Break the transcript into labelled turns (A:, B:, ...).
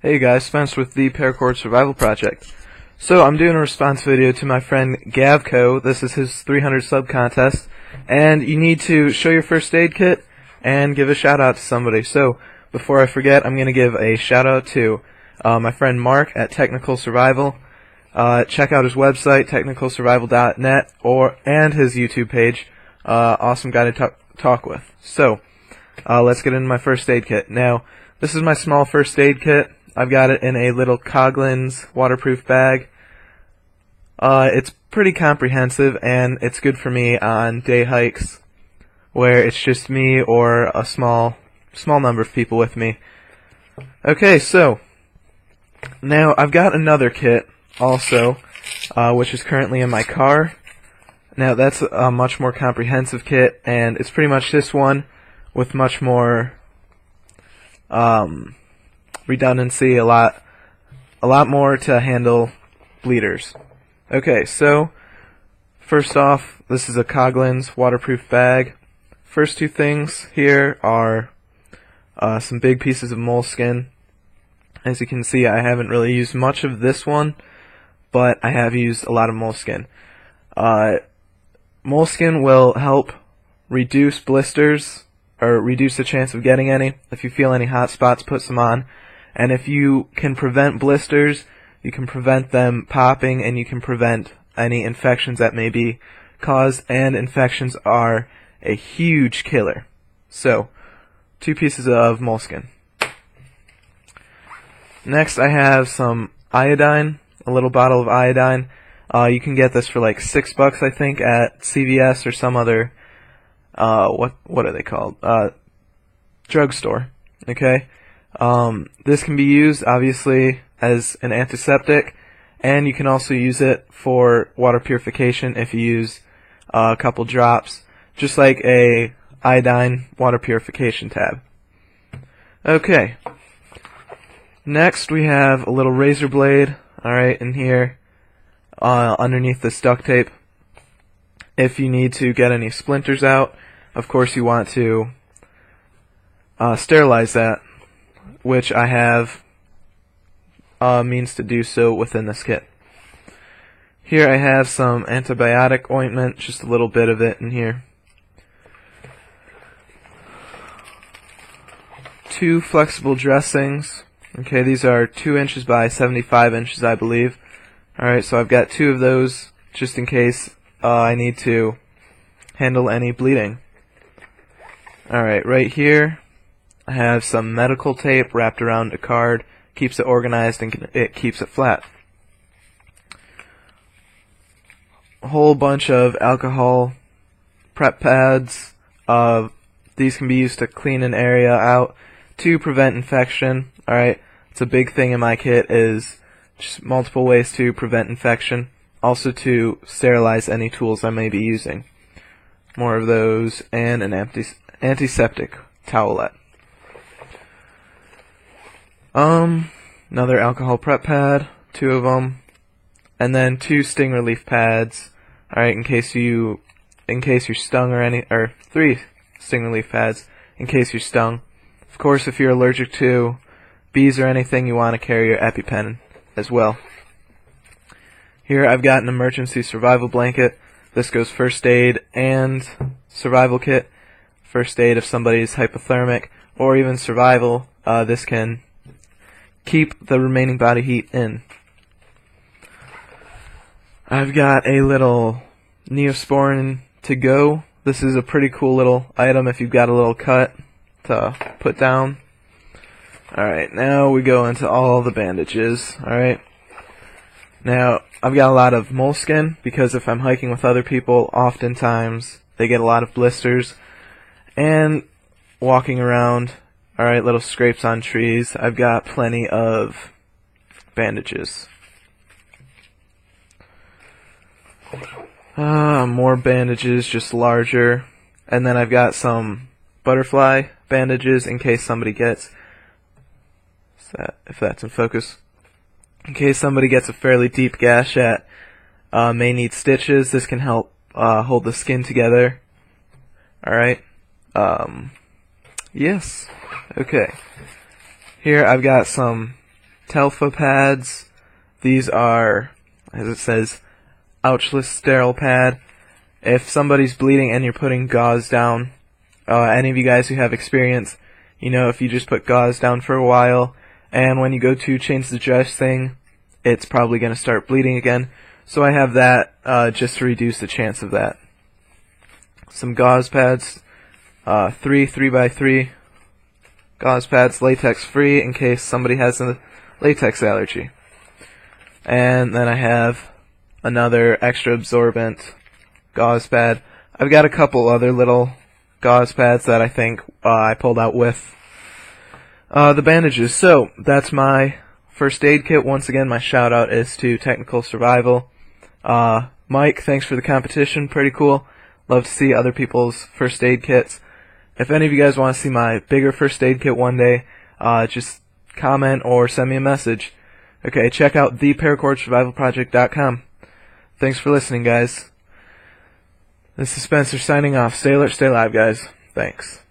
A: Hey guys, Spence with the Paracord Survival Project. So I'm doing a response video to my friend Gavkoo. This is his 300 sub contest, and you need to show your first aid kit and give a shout out to somebody. So before I forget, I'm going to give a shout out to my friend Mark at Technical Survival. Check out his website, technicalsurvival.net, and his YouTube page. Awesome guy to talk with. So let's get into my first aid kit. Now, this is my small first aid kit. I've got it in a little Coghlan's waterproof bag. It's pretty comprehensive, and it's good for me on day hikes where it's just me or a small number of people with me. Okay, so now I've got another kit also, which is currently in my car. Now that's a much more comprehensive kit, and it's pretty much this one with much more redundancy, a lot more to handle bleeders. Okay, so first off, this is a Coghlan's waterproof bag. First two things here are some big pieces of moleskin. As you can see, I haven't really used much of this one, but I have used a lot of moleskin. Moleskin will help reduce blisters, or reduce the chance of getting any. If you feel any hot spots, put some on. And if you can prevent blisters, you can prevent them popping, and you can prevent any infections that may be caused, and infections are a huge killer. So, 2 pieces of moleskin. Next I have some iodine, a little bottle of iodine. You can get this for like $6 I think at CVS or some other, what are they called? Drugstore. Okay? This can be used, obviously, as an antiseptic, and you can also use it for water purification if you use a couple drops, just like a iodine water purification tab. Okay. Next, we have a little razor blade, alright, in here, underneath this duct tape. If you need to get any splinters out, of course you want to sterilize that, which I have means to do so within this kit. Here I have some antibiotic ointment, just a little bit of it in here. 2 flexible dressings. Okay, these are 2 inches by 75 inches, I believe. Alright, so I've got 2 of those just in case I need to handle any bleeding. Alright, right here I have some medical tape wrapped around a card. Keeps it organized and it keeps it flat. A whole bunch of alcohol prep pads. These can be used to clean an area out to prevent infection. Alright, it's a big thing in my kit, is just multiple ways to prevent infection. Also to sterilize any tools I may be using. More of those, and an antiseptic towelette. Another alcohol prep pad, 2 of them, and then 2 sting relief pads. Alright, in case you're stung or 3 sting relief pads in case you're stung. Of course, if you're allergic to bees or anything, you want to carry your EpiPen as well. Here I've got an emergency survival blanket. This goes first aid and survival kit. First aid if somebody's hypothermic, or even survival. This can keep the remaining body heat in. I've got a little Neosporin to go. This is a pretty cool little item if you've got a little cut to put down. Alright, now we go into all the bandages. Alright. Now, I've got a lot of moleskin, because if I'm hiking with other people, oftentimes they get a lot of blisters. And walking around, alright, little scrapes on trees. I've got plenty of bandages. More bandages, just larger. And then I've got some butterfly bandages in case somebody gets, if that's in focus, in case somebody gets a fairly deep gash that may need stitches. This can help hold the skin together. Alright. Yes. Okay. Here I've got some Telfa pads. These are, as it says, ouchless sterile pad. If somebody's bleeding and you're putting gauze down, any of you guys who have experience, you know, if you just put gauze down for a while, and when you go to change the dressing, it's probably going to start bleeding again. So I have that just to reduce the chance of that. Some gauze pads, 3x3 gauze pads, latex free in case somebody has a latex allergy. And then I have another extra absorbent gauze pad. I've got a couple other little gauze pads that I think I pulled out with the bandages. So that's my first aid kit. Once again, my shout out is to Technical Survival. Mike, thanks for the competition. Pretty cool. Love to see other people's first aid kits. If any of you guys want to see my bigger first aid kit one day, just comment or send me a message. Okay, check out theparacord survivalproject.com. Thanks for listening, guys. This is Spencer signing off. Stay alert, stay alive, guys. Thanks.